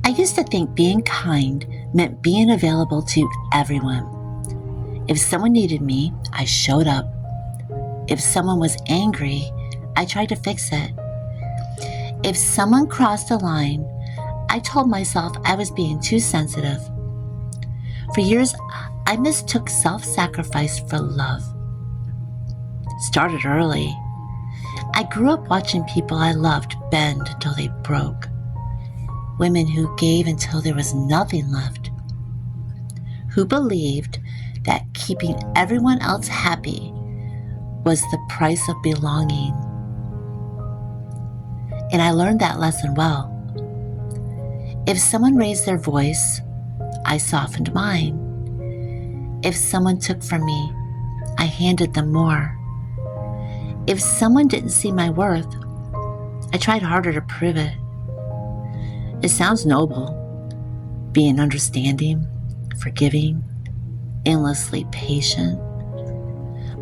I used to think being kind meant being available to everyone. If someone needed me, I showed up. If someone was angry, I tried to fix it. If someone crossed a line, I told myself I was being too sensitive. For years, I mistook self-sacrifice for love. Started early. I grew up watching people I loved bend until they broke. Women who gave until there was nothing left. Who believed that keeping everyone else happy was the price of belonging. And I learned that lesson well. If someone raised their voice, I softened mine. If someone took from me, I handed them more. If someone didn't see my worth, I tried harder to prove it. It sounds noble, being understanding, forgiving, endlessly patient.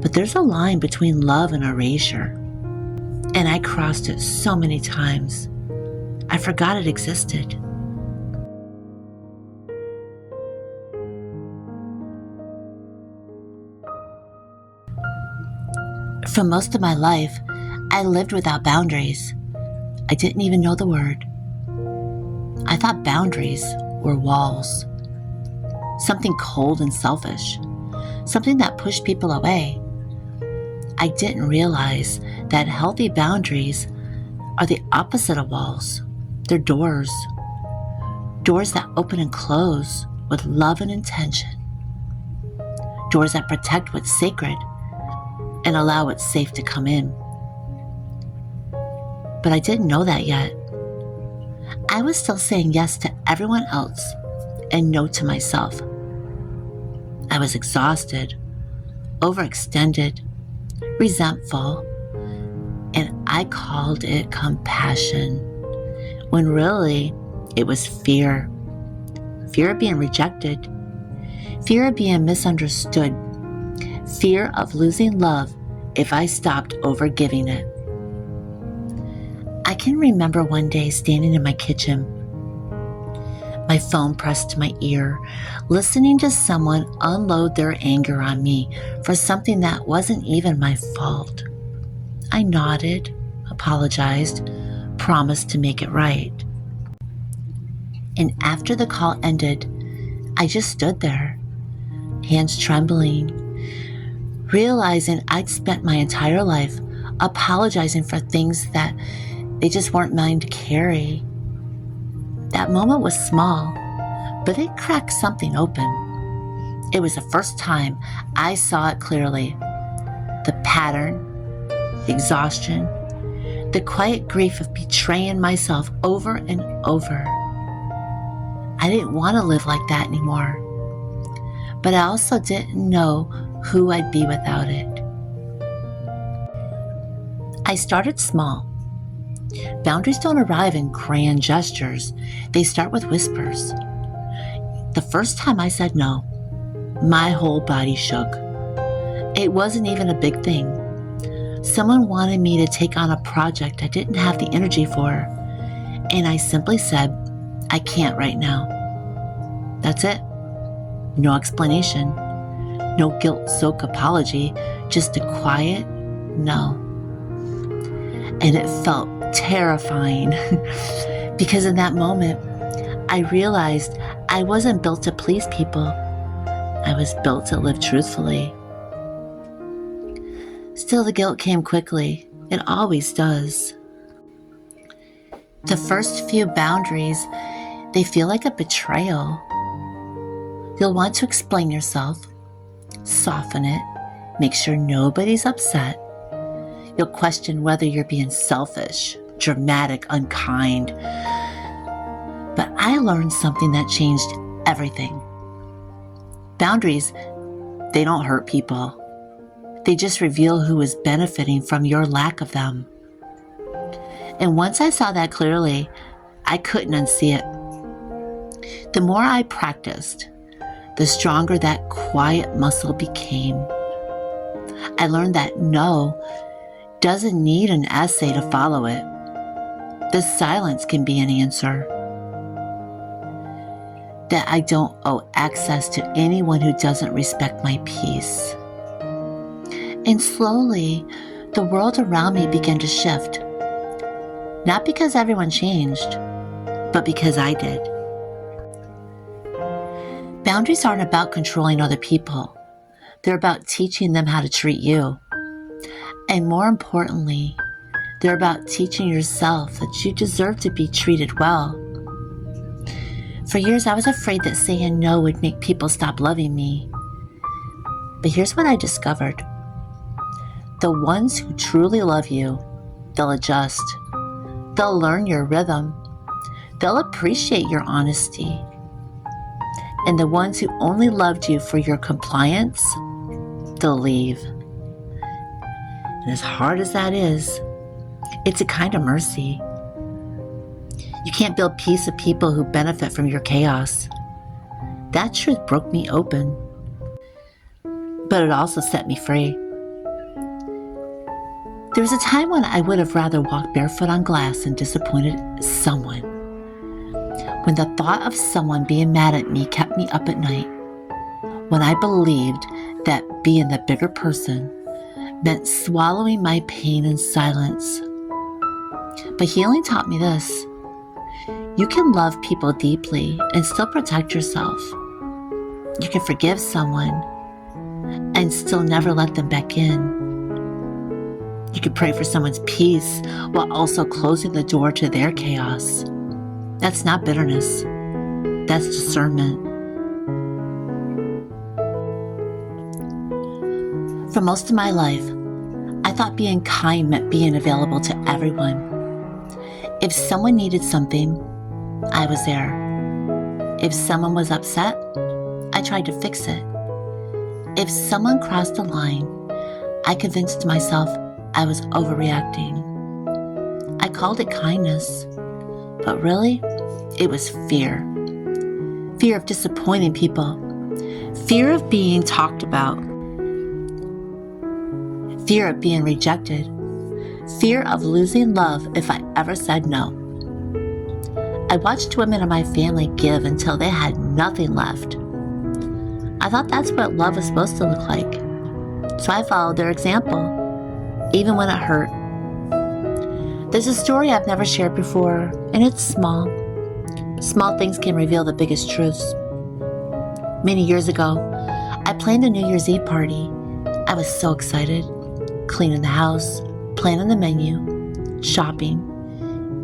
But there's a line between love and erasure, and I crossed it so many times, I forgot it existed. For most of my life, I lived without boundaries. I didn't even know the word. I thought boundaries were walls, something cold and selfish, something that pushed people away. I didn't realize that healthy boundaries are the opposite of walls. They're doors. Doors that open and close with love and intention. Doors that protect what's sacred and allow what's safe to come in. But I didn't know that yet. I was still saying yes to everyone else and no to myself. I was exhausted, overextended, resentful, and I called it compassion, when really it was fear. Fear of being rejected, fear of being misunderstood, fear of losing love if I stopped overgiving it. I can remember one day standing in my kitchen, my phone pressed to my ear, listening to someone unload their anger on me for something that wasn't even my fault. I nodded, apologized, promised to make it right. And after the call ended, I just stood there, hands trembling, realizing I'd spent my entire life apologizing for things that they just weren't mine to carry. That moment was small, but it cracked something open. It was the first time I saw it clearly. The pattern, the exhaustion, the quiet grief of betraying myself over and over. I didn't want to live like that anymore, but I also didn't know who I'd be without it. I started small. Boundaries don't arrive in grand gestures. They start with whispers. The first time I said no, my whole body shook. It wasn't even a big thing. Someone wanted me to take on a project I didn't have the energy for, and I simply said, I can't right now. That's it. No explanation. No guilt-soaked apology, just a quiet no. And it felt terrifying because in that moment, I realized I wasn't built to please people. I was built to live truthfully. Still, the guilt came quickly. It always does. The first few boundaries, they feel like a betrayal. You'll want to explain yourself, soften it, make sure nobody's upset. You'll question whether you're being selfish, dramatic, unkind. But I learned something that changed everything. Boundaries, they don't hurt people. They just reveal who is benefiting from your lack of them. And once I saw that clearly, I couldn't unsee it. The more I practiced, the stronger that quiet muscle became. I learned that no doesn't need an essay to follow it. The silence can be an answer. that I don't owe access to anyone who doesn't respect my peace. And slowly, the world around me began to shift. Not because everyone changed, but because I did. Boundaries aren't about controlling other people. They're about teaching them how to treat you. And more importantly, they're about teaching yourself that you deserve to be treated well. For years, I was afraid that saying no would make people stop loving me. But here's what I discovered. The ones who truly love you, they'll adjust. They'll learn your rhythm. They'll appreciate your honesty. And the ones who only loved you for your compliance, they'll leave. And as hard as that is, it's a kind of mercy. You can't build peace with people who benefit from your chaos. That truth broke me open. But it also set me free. There was a time when I would have rather walked barefoot on glass and disappointed someone. When the thought of someone being mad at me kept me up at night. When I believed that being the bigger person meant swallowing my pain in silence. But healing taught me this. You can love people deeply and still protect yourself. You can forgive someone and still never let them back in. You can pray for someone's peace while also closing the door to their chaos. That's not bitterness. That's discernment. For most of my life, I thought being kind meant being available to everyone. If someone needed something, I was there. If someone was upset, I tried to fix it. If someone crossed a line, I convinced myself I was overreacting. I called it kindness, but really, it was fear. Fear of disappointing people. Fear of being talked about. Fear of being rejected. Fear of losing love if I ever said no. I watched women in my family give until they had nothing left. I thought that's what love was supposed to look like. So I followed their example, even when it hurt. There's a story I've never shared before, and it's small. Small things can reveal the biggest truths. Many years ago, I planned a New Year's Eve party. I was so excited. Cleaning the house, planning the menu, shopping,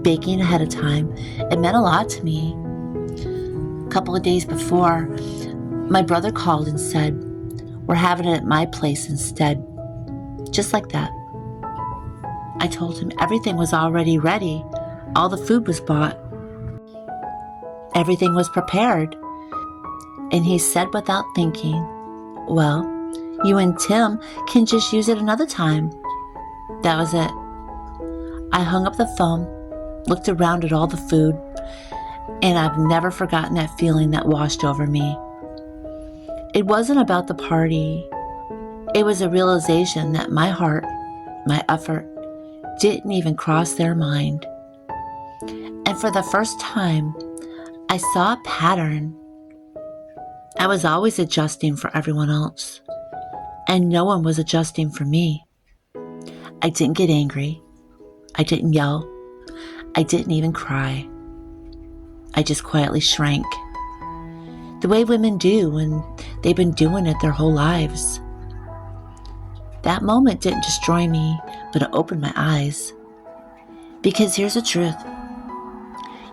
baking ahead of time. It meant a lot to me. A couple of days before, my brother called and said, "We're having it at my place instead." Just like that. I told him everything was already ready. All the food was bought. Everything was prepared. And he said without thinking, "Well, you and Tim can just use it another time." That was it. I hung up the phone, looked around at all the food, and I've never forgotten that feeling that washed over me. It wasn't about the party. It was a realization that my heart, my effort, didn't even cross their mind. And for the first time, I saw a pattern. I was always adjusting for everyone else, and no one was adjusting for me. I didn't get angry. I didn't yell. I didn't even cry. I just quietly shrank. The way women do when they've been doing it their whole lives. That moment didn't destroy me, but it opened my eyes. Because here's the truth.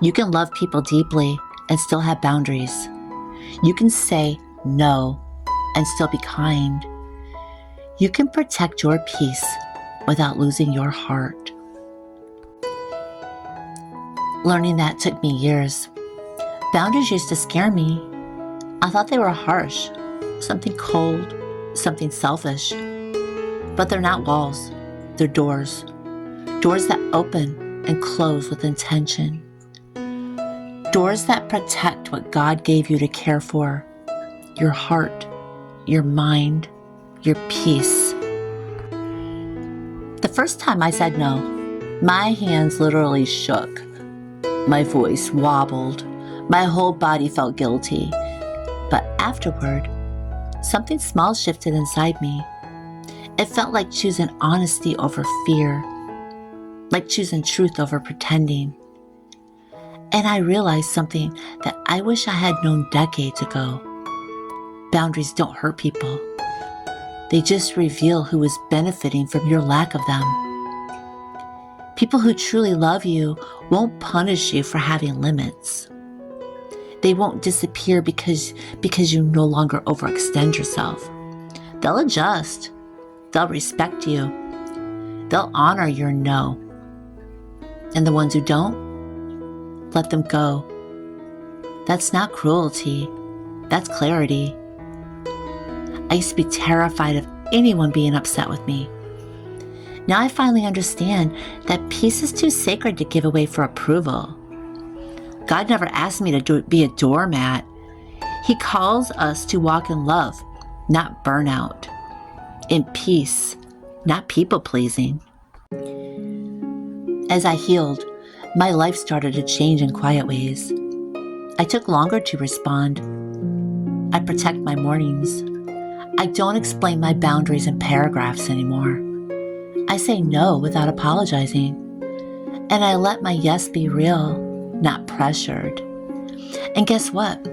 You can love people deeply and still have boundaries. You can say no and still be kind. You can protect your peace without losing your heart. Learning that took me years. Boundaries used to scare me. I thought they were harsh, something cold, something selfish. But they're not walls, they're doors. Doors that open and close with intention. Doors that protect what God gave you to care for. Your heart, your mind, your peace. The first time I said no, my hands literally shook. My voice wobbled. My whole body felt guilty. But afterward, something small shifted inside me. It felt like choosing honesty over fear, like choosing truth over pretending. And I realized something that I wish I had known decades ago. Boundaries don't hurt people. They just reveal who is benefiting from your lack of them. People who truly love you won't punish you for having limits. They won't disappear because you no longer overextend yourself. They'll adjust. They'll respect you. They'll honor your no. And the ones who don't, let them go. That's not cruelty. That's clarity. I used to be terrified of anyone being upset with me. Now I finally understand that peace is too sacred to give away for approval. God never asked me to be a doormat. He calls us to walk in love, not burnout. In peace, not people-pleasing. As I healed, my life started to change in quiet ways. I took longer to respond. I protect my mornings. I don't explain my boundaries in paragraphs anymore. I say no without apologizing. And I let my yes be real, not pressured. And guess what?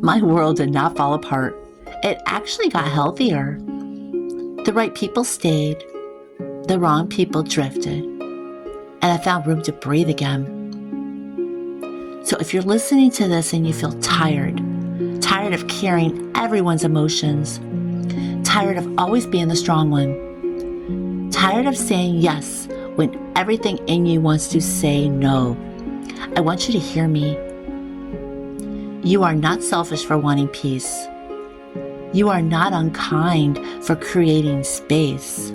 My world did not fall apart. It actually got healthier. The right people stayed. The wrong people drifted. And I found room to breathe again. So if you're listening to this and you feel tired of carrying everyone's emotions, tired of always being the strong one, tired of saying yes when everything in you wants to say no, I want you to hear me. You are not selfish for wanting peace. You are not unkind for creating space.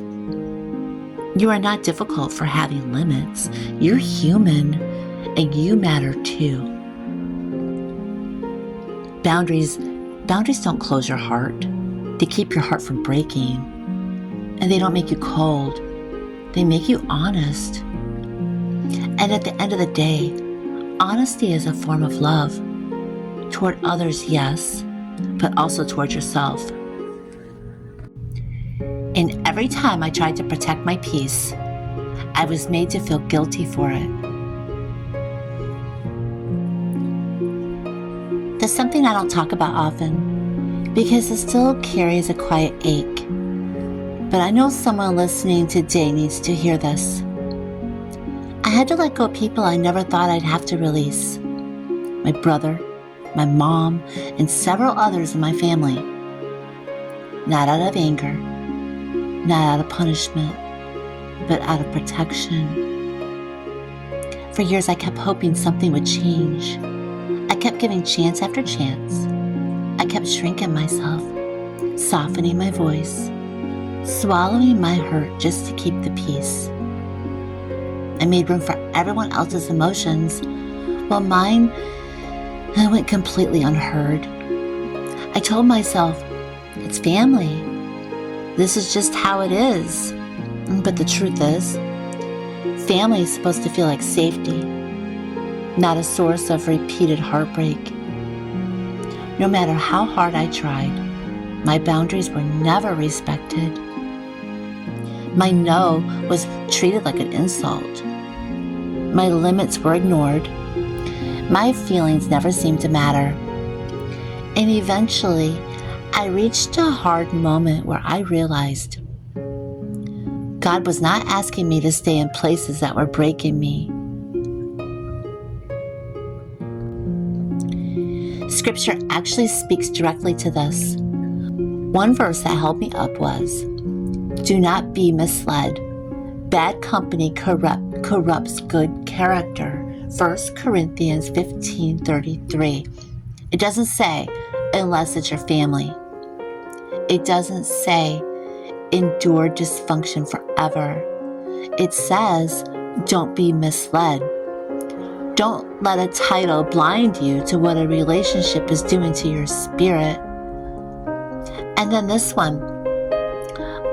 You are not difficult for having limits. You're human, and you matter too. Boundaries don't close your heart. They keep your heart from breaking. And they don't make you cold. They make you honest. And at the end of the day, honesty is a form of love. Toward others, yes, but also toward yourself. And every time I tried to protect my peace, I was made to feel guilty for it. There's something I don't talk about often because it still carries a quiet ache. But I know someone listening today needs to hear this. I had to let go of people I never thought I'd have to release. My brother, my mom, and several others in my family. Not out of anger, not out of punishment, but out of protection. For years I kept hoping something would change. I kept giving chance after chance. I kept shrinking myself, softening my voice, swallowing my hurt just to keep the peace. I made room for everyone else's emotions, while mine went completely unheard. I told myself, it's family. This is just how it is. But the truth is, family is supposed to feel like safety, not a source of repeated heartbreak. No matter how hard I tried, my boundaries were never respected. My no was treated like an insult. My limits were ignored. My feelings never seemed to matter. And eventually, I reached a hard moment where I realized God was not asking me to stay in places that were breaking me. Scripture actually speaks directly to this. One verse that held me up was, "Do not be misled. Bad company corrupts good character." 1 Corinthians 15:33. It doesn't say, unless it's your family. It doesn't say, endure dysfunction forever. It says, don't be misled. Don't let a title blind you to what a relationship is doing to your spirit. And then this one,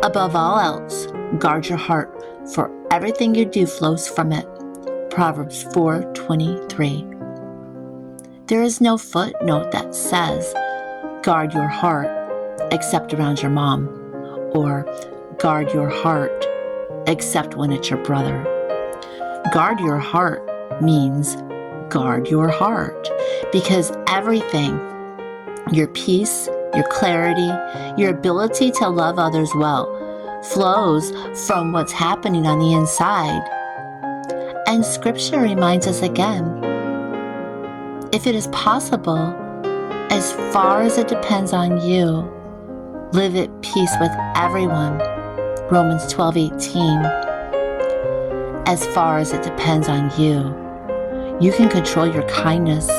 above all else, guard your heart, for everything you do flows from it. Proverbs 4:23. There is no footnote that says, guard your heart, except around your mom, or guard your heart, except when it's your brother. Guard your heart means guard your heart, because everything, your peace, your clarity, your ability to love others well, flows from what's happening on the inside. And Scripture reminds us again, if it is possible, as far as it depends on you, live at peace with everyone. Romans 12:18. As far as it depends on you, you can control your kindness,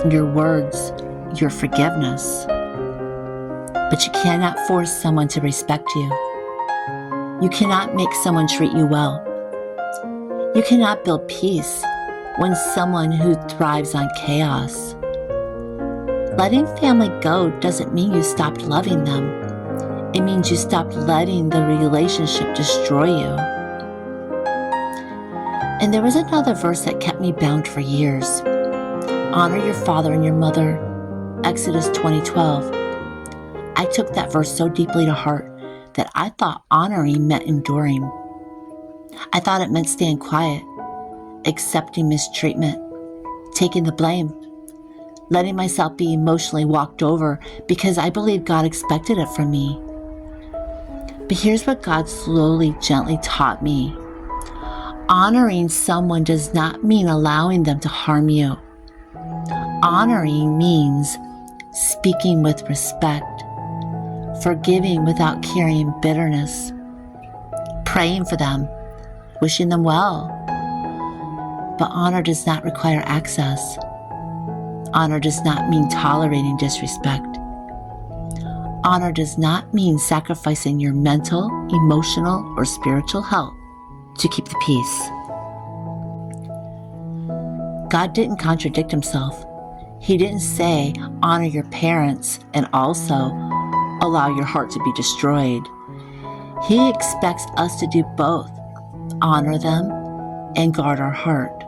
your words, your forgiveness. But you cannot force someone to respect you. You cannot make someone treat you well. You cannot build peace when someone who thrives on chaos. Letting family go doesn't mean you stopped loving them. It means you stopped letting the relationship destroy you. And there was another verse that kept me bound for years. Honor your father and your mother. Exodus 20:12. I took that verse so deeply to heart that I thought honoring meant enduring. I thought it meant staying quiet, accepting mistreatment, taking the blame, letting myself be emotionally walked over because I believed God expected it from me. But here's what God slowly, gently taught me. Honoring someone does not mean allowing them to harm you. Honoring means speaking with respect, forgiving without carrying bitterness, praying for them, wishing them well. But honor does not require access. Honor does not mean tolerating disrespect. Honor does not mean sacrificing your mental, emotional, or spiritual health to keep the peace. God didn't contradict himself. He didn't say, honor your parents and also allow your heart to be destroyed. He expects us to do both, honor them and guard our heart.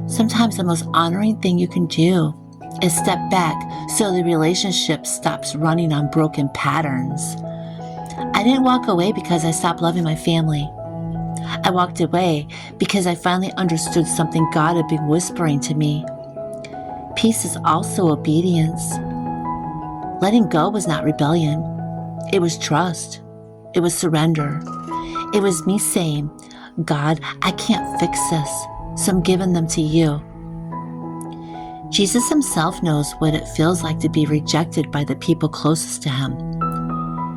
Sometimes the most honoring thing you can do is step back so the relationship stops running on broken patterns. I didn't walk away because I stopped loving my family. I walked away because I finally understood something God had been whispering to me. Peace is also obedience. Letting go was not rebellion. It was trust. It was surrender. It was me saying, God, I can't fix this, so I'm giving them to you. Jesus himself knows what it feels like to be rejected by the people closest to him.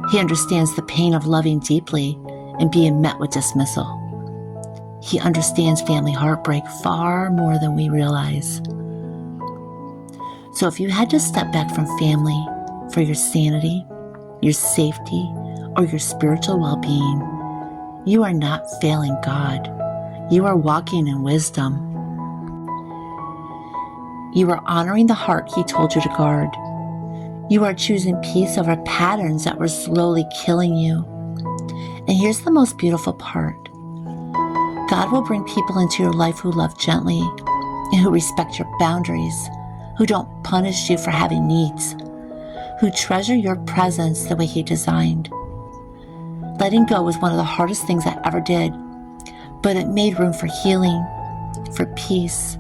He understands the pain of loving deeply and being met with dismissal. He understands family heartbreak far more than we realize. So if you had to step back from family for your sanity, your safety, or your spiritual well-being, you are not failing God. You are walking in wisdom. You are honoring the heart he told you to guard. You are choosing peace over patterns that were slowly killing you. And here's the most beautiful part. God will bring people into your life who love gently and who respect your boundaries, who don't punish you for having needs, who treasure your presence the way he designed. Letting go was one of the hardest things I ever did, but it made room for healing, for peace,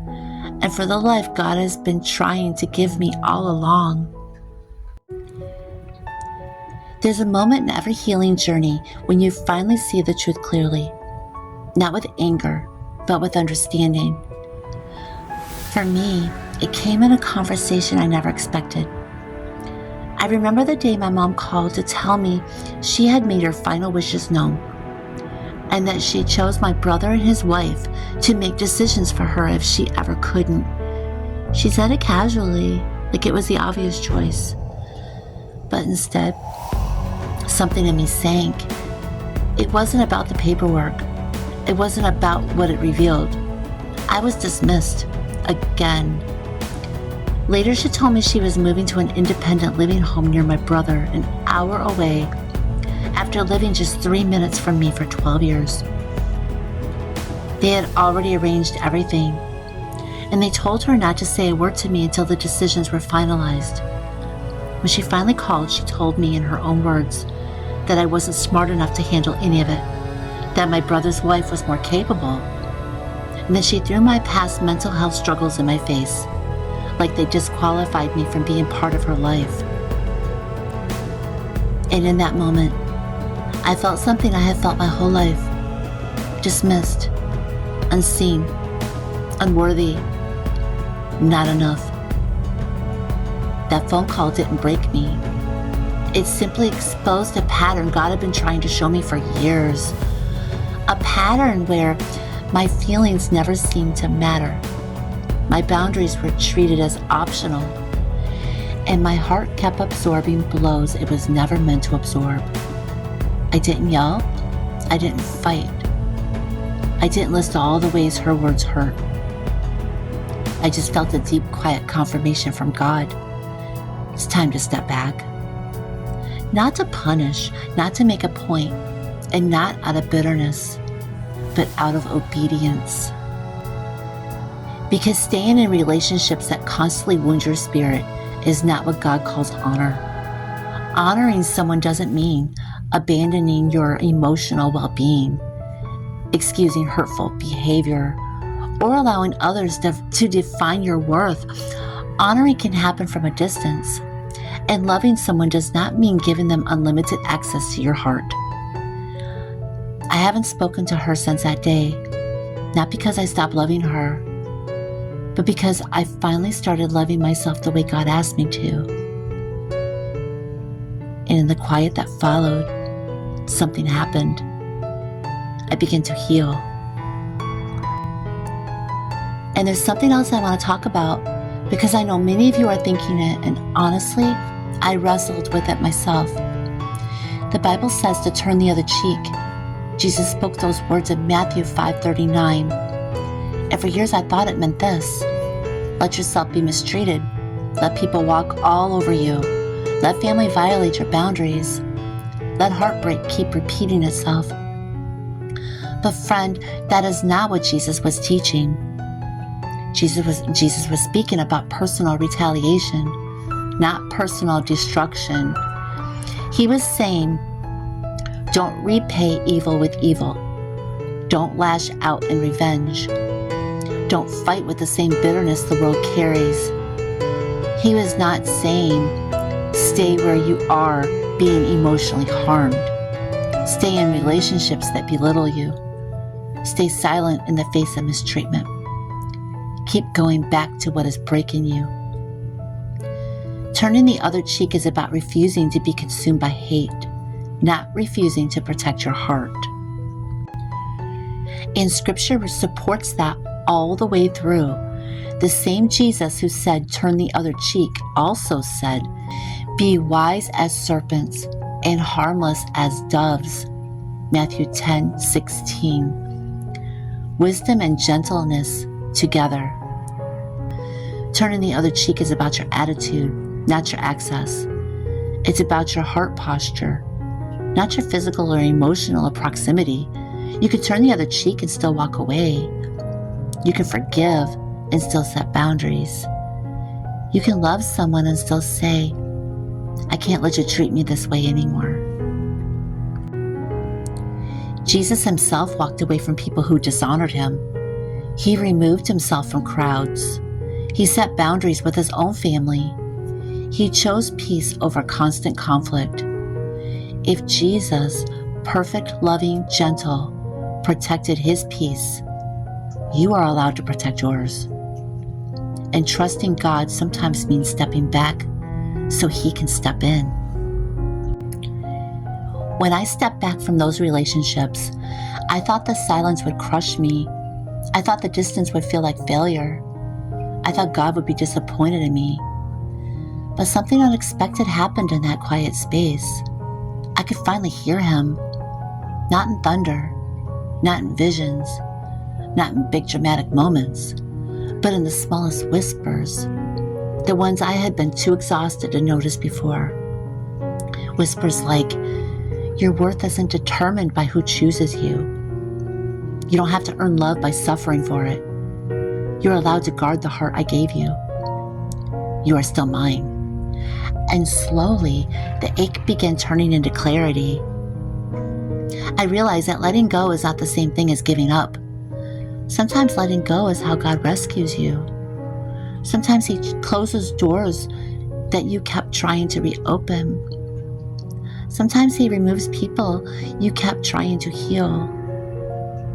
and for the life God has been trying to give me all along. There's a moment in every healing journey when you finally see the truth clearly, not with anger, but with understanding. For me, it came in a conversation I never expected. I remember the day my mom called to tell me she had made her final wishes known, and that she chose my brother and his wife to make decisions for her if she ever couldn't. She said it casually, like it was the obvious choice. But instead, something in me sank. It wasn't about the paperwork. It wasn't about what it revealed. I was dismissed again. Later, she told me she was moving to an independent living home near my brother, an hour away, after living just 3 minutes from me for 12 years. They had already arranged everything. and they told her not to say a word to me until the decisions were finalized. When she finally called, she told me in her own words that I wasn't smart enough to handle any of it, that my brother's wife was more capable, and then she threw my past mental health struggles in my face, like they disqualified me from being part of her life. And in that moment, I felt something I had felt my whole life: dismissed, unseen, unworthy, not enough. That phone call didn't break me. It simply exposed a pattern God had been trying to show me for years. A pattern where my feelings never seemed to matter. My boundaries were treated as optional, and my heart kept absorbing blows it was never meant to absorb. I didn't yell. I didn't fight. I didn't list all the ways her words hurt. I just felt a deep, quiet confirmation from God. It's time to step back. Not to punish, not to make a point, and not out of bitterness, but out of obedience. Because staying in relationships that constantly wound your spirit is not what God calls honor. Honoring someone doesn't mean abandoning your emotional well-being, excusing hurtful behavior, or allowing others to define your worth. Honoring can happen from a distance, and loving someone does not mean giving them unlimited access to your heart. I haven't spoken to her since that day, not because I stopped loving her, but because I finally started loving myself the way God asked me to. And in the quiet that followed, something happened. I began to heal. And there's something else I want to talk about, because I know many of you are thinking it, and honestly, I wrestled with it myself. The Bible says to turn the other cheek. Jesus spoke those words in Matthew 5:39. And for years I thought it meant this: let yourself be mistreated. Let people walk all over you. Let family violate your boundaries. Let heartbreak keep repeating itself. But friend, that is not what Jesus was teaching. Jesus was speaking about personal retaliation, not personal destruction. He was saying, don't repay evil with evil. Don't lash out in revenge. Don't fight with the same bitterness the world carries. He was not saying, stay where you are being emotionally harmed. Stay in relationships that belittle you. Stay silent in the face of mistreatment. Keep going back to what is breaking you. Turning the other cheek is about refusing to be consumed by hate, not refusing to protect your heart. And Scripture supports that all the way through. The same Jesus who said, turn the other cheek, also said, be wise as serpents and harmless as doves. Matthew 10:16. Wisdom and gentleness together. Turning the other cheek is about your attitude, not your access. It's about your heart posture, not your physical or emotional proximity. You can turn the other cheek and still walk away. You can forgive and still set boundaries. You can love someone and still say, I can't let you treat me this way anymore. Jesus himself walked away from people who dishonored him. He removed himself from crowds. He set boundaries with his own family. He chose peace over constant conflict. If Jesus, perfect, loving, gentle, protected his peace, you are allowed to protect yours. And trusting God sometimes means stepping back so he can step in. When I stepped back from those relationships, I thought the silence would crush me. I thought the distance would feel like failure. I thought God would be disappointed in me. But something unexpected happened in that quiet space. I could finally hear him, not in thunder, not in visions, not in big dramatic moments, but in the smallest whispers, the ones I had been too exhausted to notice before. Whispers like, your worth isn't determined by who chooses you. You don't have to earn love by suffering for it. You're allowed to guard the heart I gave you. You are still mine. And slowly, the ache began turning into clarity. I realized that letting go is not the same thing as giving up. Sometimes letting go is how God rescues you. Sometimes He closes doors that you kept trying to reopen. Sometimes He removes people you kept trying to heal.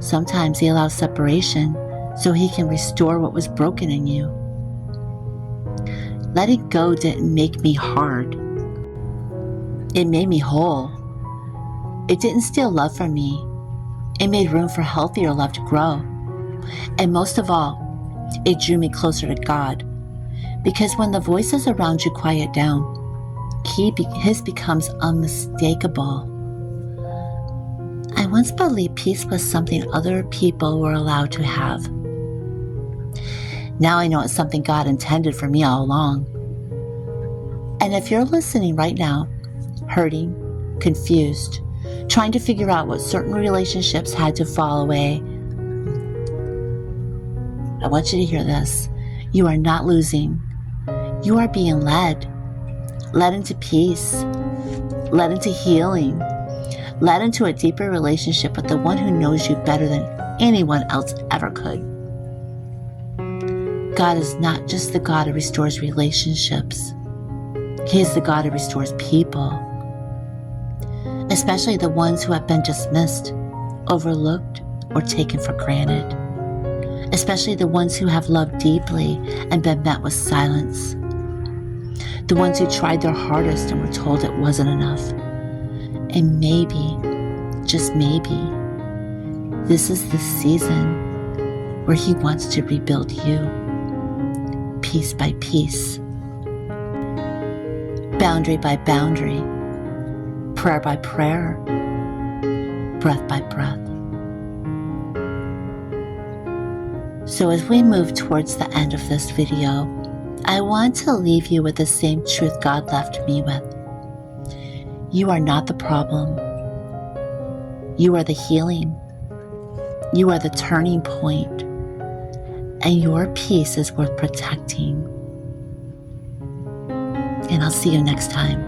Sometimes He allows separation so He can restore what was broken in you. Letting go didn't make me hard. It made me whole. It didn't steal love from me. It made room for healthier love to grow. And most of all, it drew me closer to God. Because when the voices around you quiet down, His becomes unmistakable. I once believed peace was something other people were allowed to have. Now I know it's something God intended for me all along. And if you're listening right now, hurting, confused, trying to figure out what certain relationships had to fall away, I want you to hear this. You are not losing. You are being led into peace, led into healing, led into a deeper relationship with the one who knows you better than anyone else ever could. God is not just the God who restores relationships. He is the God who restores people, especially the ones who have been dismissed, overlooked, or taken for granted, especially the ones who have loved deeply and been met with silence, the ones who tried their hardest and were told it wasn't enough. And maybe, just maybe, this is the season where He wants to rebuild you, piece by piece, boundary by boundary, prayer by prayer, breath by breath. So as we move towards the end of this video, I want to leave you with the same truth God left me with. You are not the problem. You are the healing. You are the turning point. And your peace is worth protecting. And I'll see you next time.